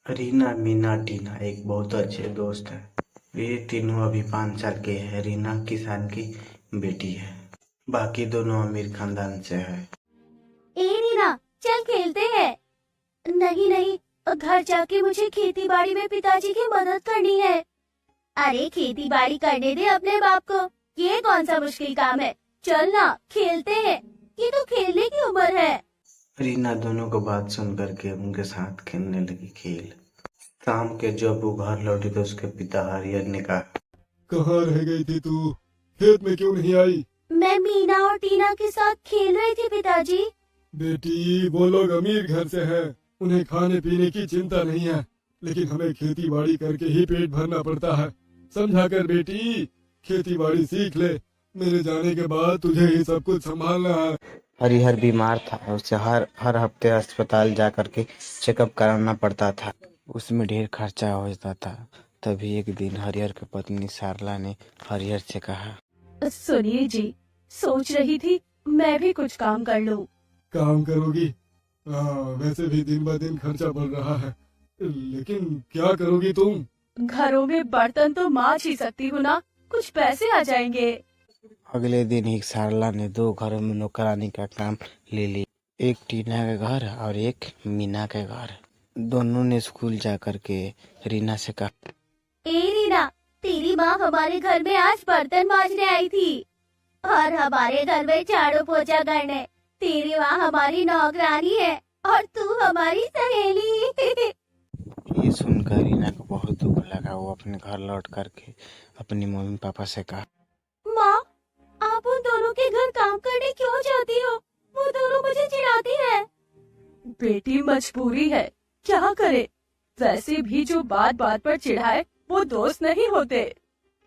रीना, मीना, टीना एक बहुत अच्छे दोस्त है। ये तीनों अभी 5 साल के हैं। रीना किसान की बेटी है। बाकी दोनों अमीर खानदान से है। ए रीना, चल खेलते हैं। नहीं नहीं, घर जाके मुझे खेती बाड़ी में पिताजी की मदद करनी है। अरे खेती बाड़ी करने दे अपने बाप को, ये कौन सा मुश्किल काम है। चल ना खेलते हैं, ये तो खेलने की उम्र है। रीना दोनों को बात सुन करके उनके साथ खेलने लगी खेल। शाम के जब वो घर लौटी तो उसके पिता हरिहर ने कहा, कहाँ रह गई थी तू? खेत में क्यों नहीं आई? मैं मीना और टीना के साथ खेल रही थी पिताजी। बेटी, वो लोग अमीर घर से हैं, उन्हें खाने पीने की चिंता नहीं है, लेकिन हमें खेती बाड़ी करके ही पेट भरना पड़ता है। समझा कर बेटी, खेती बाड़ी सीख ले। मेरे जाने के बाद तुझे ही सब कुछ संभालना है। हरिहर बीमार था। उसे हर हर हफ्ते अस्पताल जा करके चेकअप कराना पड़ता था। उसमें ढेर खर्चा हो जाता था। तभी एक दिन हरिहर की पत्नी सारला ने हरिहर से कहा, सुनिए जी, सोच रही थी मैं भी कुछ काम कर लूं। काम करोगी? हाँ, वैसे भी दिन ब दिन खर्चा बढ़ रहा है, लेकिन क्या करोगी तुम? घरों में बर्तन तो मांज ही सकती हूँ ना, कुछ पैसे आ जाएंगे। अगले दिन ही सारला ने 2 घरों में नौकरानी का काम ले लिया। एक टीना के घर और एक मीना के घर। दोनों ने स्कूल जा करके रीना से कहा, ए रीना, तेरी माँ हमारे घर में आज बर्तन मांजने आई थी और हमारे घर में झाड़ू पोछा करने। तेरी माँ हमारी नौकरानी है और तू हमारी सहेली। ये सुनकर रीना को बहुत दुख लगा। वो अपने घर लौट करके अपनी मम्मी पापा से कहा, माँ, आप उन दोनों के घर काम करने क्यों जाती हो? वो दोनों मुझे चिढ़ाती है। बेटी मजबूरी है, क्या करे। वैसे भी जो बात बात पर चिढ़ाए वो दोस्त नहीं होते।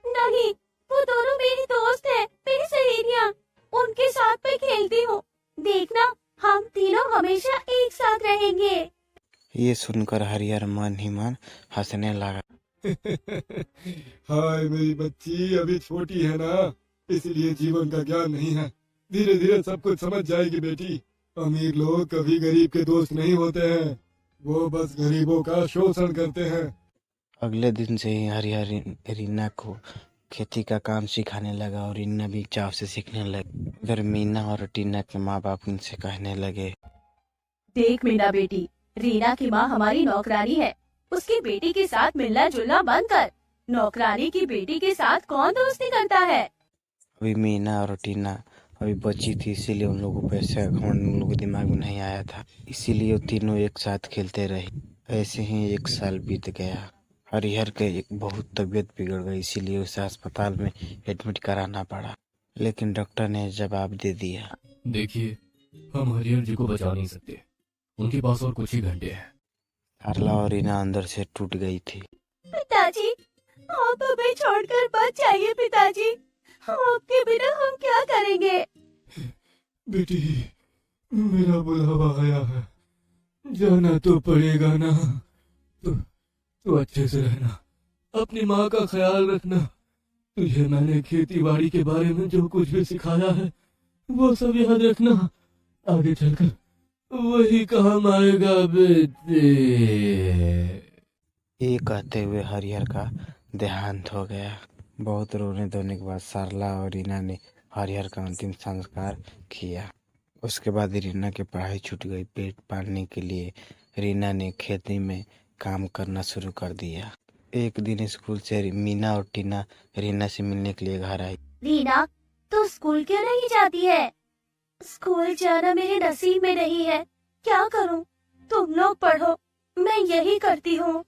नहीं, वो दोनों मेरी दोस्त है, मेरी सहेलियाँ। उनके साथ मैं खेलती हूँ। देखना, हम तीनों हमेशा एक साथ रहेंगे। ये सुनकर हरिहर मन ही मन हंसने लगा। हाय मेरी बच्ची, अभी छोटी है ना, इसलिए जीवन का ज्ञान नहीं है। धीरे धीरे सब कुछ समझ जाएगी बेटी। अमीर लोग कभी गरीब के दोस्त नहीं होते हैं, वो बस गरीबों का शोषण करते हैं। अगले दिन से ही हरिहर रीना को खेती का काम सिखाने लगा और रीना भी चाव से सीखने लगी। उधर मीना और टीना के माँ बाप उनसे कहने लगे, देख मीना बेटी, रीना की माँ हमारी नौकरानी है, उसकी बेटी के साथ मिलना जुलना बंद कर। नौकरानी की बेटी के साथ कौन दोस्ती करता है? अभी मीना और टीना अभी बच्ची थी, इसीलिए उन लोगों को पैसे का घमंड उन लोगों के दिमाग में नहीं आया था। इसीलिए वो तीनों एक साथ खेलते रहे। ऐसे ही 1 साल बीत गया। हरिहर के बहुत तबीयत बिगड़ गई, इसीलिए उसे अस्पताल में एडमिट कराना पड़ा। लेकिन डॉक्टर ने जवाब दे दिया, देखिए, हम हरिहर जी को बचा नहीं सकते, उनके पास और कुछ ही घंटे हैं। सारला और रीना अंदर से टूट गई थी। पिताजी, आप हमें छोड़कर मत जाइए पिताजी, आपके बिना हम क्या करेंगे? बेटी, मेरा बुलावा आया है, जाना तो पड़ेगा ना। तो अच्छे से रहना, अपनी माँ का ख्याल रखना। तुझे मैंने खेती बाड़ी के बारे में जो कुछ भी सिखाया है वो सब याद रखना, आगे चलकर वही काम आएगा बेटे। ये कहते हुए हरिहर का देहांत हो गया। बहुत रोने धोने के बाद सारला और रीना ने हरिहर का अंतिम संस्कार किया। उसके बाद रीना की पढ़ाई छूट गई। पेट पालने के लिए रीना ने खेती में काम करना शुरू कर दिया। एक दिन स्कूल से मीना और टीना रीना से मिलने के लिए घर आई। रीना, तू स्कूल क्यों नहीं जाती है? स्कूल जाना मेरे नसीब में नहीं है, क्या करूं? तुम लोग पढ़ो, मैं यही करती हूँ।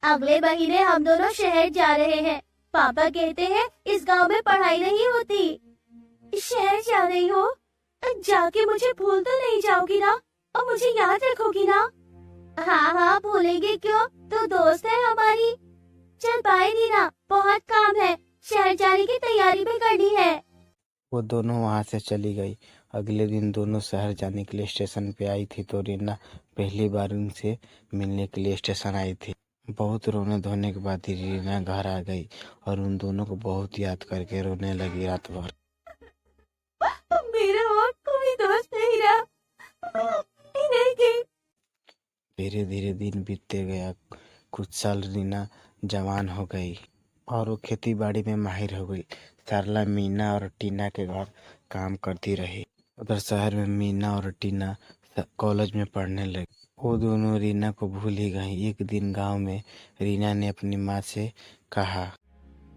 अगले महीने हम दोनों शहर जा रहे हैं। पापा कहते हैं इस गांव में पढ़ाई नहीं होती। शहर जा रही हो? जाके मुझे भूल तो नहीं जाओगी ना, और मुझे याद रखोगी ना? हाँ हाँ, भूलेंगे क्यों, तू दोस्त है हमारी। चल बाय रीना, बहुत काम है, शहर जाने की तैयारी भी करनी है। वो दोनों वहां से चली गई। अगले दिन दोनों शहर जाने के लिए स्टेशन पे आई थी तो रीना पहली बार उनसे मिलने के लिए स्टेशन आई थी। बहुत रोने धोने के बाद ही रीना घर आ गई और उन दोनों को बहुत याद करके रोने लगी रात भर। मेरा और कोई दोस्त नहीं रहा। नहीं। धीरे धीरे दिन बीतते गया। कुछ साल रीना जवान हो गई और वो खेती बाड़ी में माहिर हो गई। सरला मीना और टीना के घर काम करती रही। उधर शहर में मीना और टीना कॉलेज में पढ़ने लगी। वो दोनों रीना को भूल ही गई। एक दिन गांव में रीना ने अपनी माँ से कहा,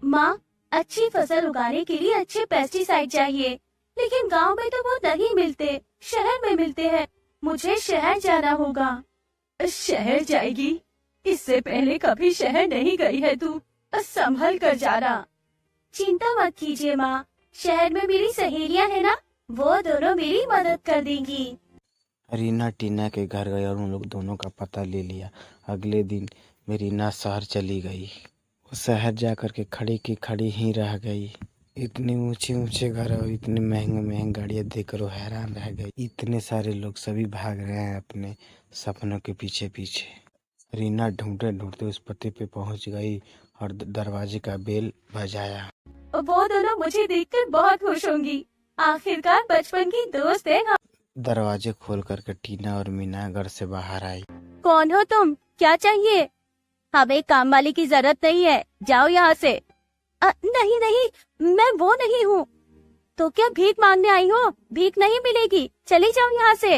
माँ, अच्छी फसल उगाने के लिए अच्छे पेस्टिसाइड चाहिए, लेकिन गांव में तो वो नहीं मिलते, शहर में मिलते हैं। मुझे शहर जाना होगा। शहर जाएगी? इससे पहले कभी शहर नहीं गई है तू, संभल कर जाना। चिंता मत कीजिए माँ, शहर में मेरी सहेलियाँ है ना, वो दोनों मेरी मदद कर देंगी। रीना टीना के घर गई और उन लोग दोनों का पता ले लिया। अगले दिन में रीना शहर चली गई। वो शहर जाकर के खड़ी की खड़ी ही रह गई। इतने ऊंचे ऊंचे घर और इतनी महंगी महंगी गाड़ियां देखकर वो हैरान रह गई। इतने सारे लोग सभी भाग रहे हैं अपने सपनों के पीछे पीछे। रीना ढूंढते ढूंढते उस पते पे पहुंच गई और दरवाजे का बेल बजाया। वो दोनों मुझे देखकर बहुत खुश होंगी। आखिरकार बचपन की दोस्त है हम। दरवाजे खोल करके टीना और मीना घर से बाहर आई। कौन हो तुम? क्या चाहिए? हमें काम वाली की जरूरत नहीं है, जाओ यहाँ से। नहीं नहीं, मैं वो नहीं हूँ। तो क्या भीख मांगने आई हो? भीख नहीं मिलेगी, चली जाओ यहाँ से।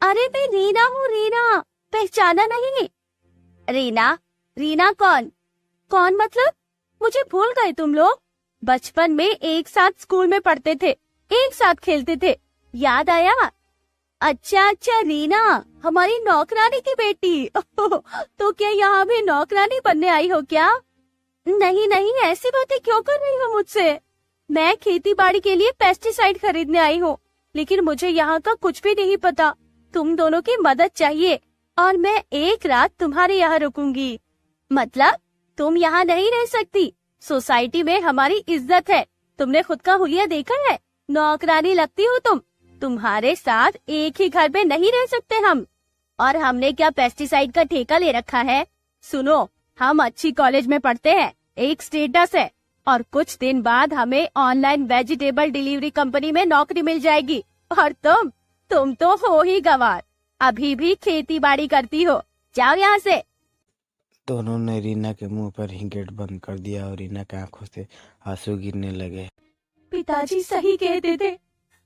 अरे मैं रीना हूँ, रीना, पहचाना नहीं? रीना? रीना कौन? कौन मतलब? मुझे भूल गए तुम लोग? बचपन में एक साथ स्कूल में पढ़ते थे, एक साथ खेलते थे, याद आया? अच्छा अच्छा, रीना, हमारी नौकरानी की बेटी। तो क्या यहाँ भी नौकरानी बनने आई हो क्या? नहीं नहीं, ऐसी बातें क्यों कर रही हो मुझसे? मैं खेती बाड़ी के लिए पेस्टिसाइड खरीदने आई हूँ, लेकिन मुझे यहाँ का कुछ भी नहीं पता। तुम दोनों की मदद चाहिए और मैं एक रात तुम्हारे यहाँ रुकूंगी। मतलब तुम यहाँ नहीं रह सकती? सोसाइटी में हमारी इज्जत है, तुमने खुद का हुलिया देखा है? नौकरानी लगती हो तुम। तुम्हारे साथ एक ही घर में नहीं रह सकते हम। और हमने क्या पेस्टिसाइड का ठेका ले रखा है? सुनो, हम अच्छी कॉलेज में पढ़ते हैं, एक स्टेटस है, और कुछ दिन बाद हमें ऑनलाइन वेजिटेबल डिलीवरी कंपनी में नौकरी मिल जाएगी। और तुम तो हो ही गंवार, अभी भी खेती बाड़ी करती हो, जाओ यहाँ से। दोनों ने रीना के मुंह पर ही गेट बंद कर दिया और रीना की आंखों से आंसू गिरने लगे। पिताजी सही कहते थे,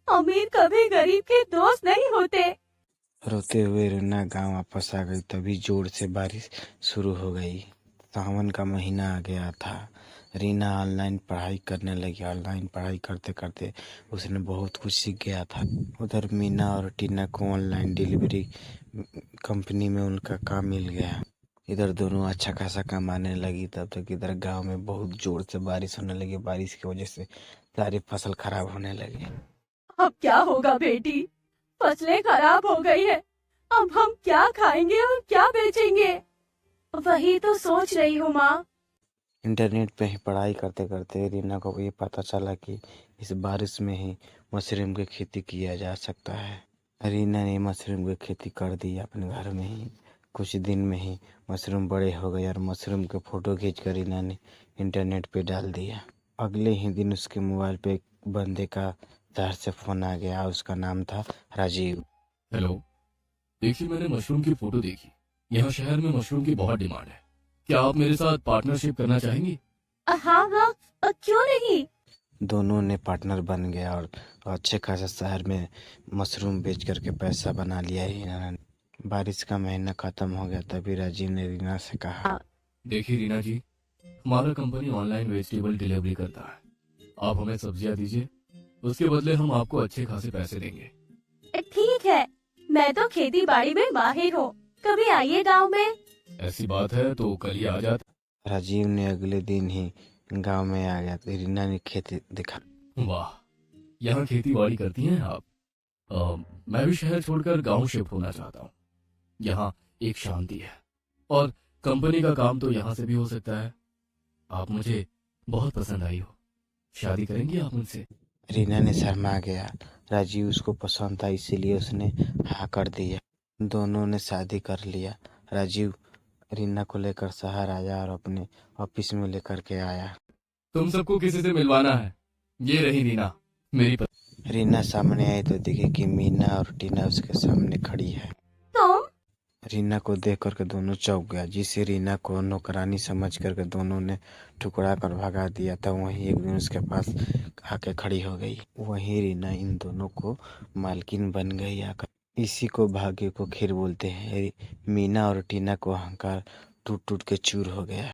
अमीर कभी गरीब के दोस्त नहीं होते। रोते हुए रीना गांव वापस आ गई। तभी जोर से बारिश शुरू हो गई। सावन का महीना आ गया था। रीना ऑनलाइन पढ़ाई करने लगी। ऑनलाइन पढ़ाई करते करते उसने बहुत कुछ सीख गया था। उधर मीना और टीना को ऑनलाइन डिलीवरी कंपनी में उनका काम मिल गया। इधर दोनों अच्छा खासा कमाने लगी। तब तक इधर गांव में बहुत जोर से बारिश होने लगी। बारिश की वजह से सारी फसल खराब होने लगी। अब क्या होगा बेटी? फसलें खराब हो गई है, अब हम क्या खाएंगे और क्या बेचेंगे? वही तो सोच रही हूँ माँ। इंटरनेट पे ही पढ़ाई करते करते रीना को ये पता चला कि इस बारिश में ही मशरूम की खेती किया जा सकता है। रीना ने मशरूम की खेती कर दी अपने घर में ही। कुछ दिन में ही मशरूम बड़े हो गए और मशरूम के फोटो खींचकर रीना ने इंटरनेट पे डाल दिया। अगले ही दिन उसके मोबाइल पे एक बंदे का शहर से फोन आ गया। उसका नाम था राजीव। हेलो, देखिए मैंने मशरूम की फोटो देखी। यहाँ शहर में मशरूम की बहुत डिमांड है। क्या आप मेरे साथ पार्टनरशिप करना चाहेंगी? हाँ हाँ, क्यों नहीं। दोनों ने पार्टनर बन गया और अच्छे खासा शहर में मशरूम बेच करके पैसा बना लिया रीना ने। बारिश का महीना खत्म हो गया। तभी राजीव ने रीना से कहा, देखिए रीना जी, हमारा कंपनी ऑनलाइन वेजिटेबल डिलीवरी करता है। आप हमें सब्जियां दीजिए, उसके बदले हम आपको अच्छे खासे पैसे देंगे। ठीक है, मैं तो खेती बाड़ी में माहिर हूँ, कभी आइए गांव में। ऐसी बात है तो कल ही आ जाते। राजीव ने अगले दिन ही गांव में आ गया। रीना ने खेती दिखा। वाह, यहाँ खेती बाड़ी करती हैं आप? मैं भी शहर छोड़कर गांव शिफ्ट होना चाहता हूँ। यहाँ एक शांति है और कंपनी का काम तो यहाँ से भी हो सकता है। आप मुझे बहुत पसंद आई हो, शादी करेंगी आप मुझसे? रीना ने शर्मा गया। राजीव उसको पसंद था, इसीलिए उसने हाँ कर दिया। दोनों ने शादी कर लिया। राजीव रीना को लेकर शहर आया और अपने ऑफिस में लेकर के आया। तुम सबको किसी से मिलवाना है। ये रही रीना, मेरी रीना सामने आई तो दिखे कि मीना और टीना उसके सामने खड़ी है। तुम? रीना को देख करके दोनों चौंक गया, जिसे रीना को नौकरानी समझ करके दोनों ने ठुकरा कर भगा दिया था। वहीं एक दिन उसके पास आके खड़ी हो गई। वहीं रीना इन दोनों को मालकिन बन गई आकर। इसी को भाग्य को खेल बोलते हैं। मीना और टीना को अहंकार टूट टूट के चूर हो गया।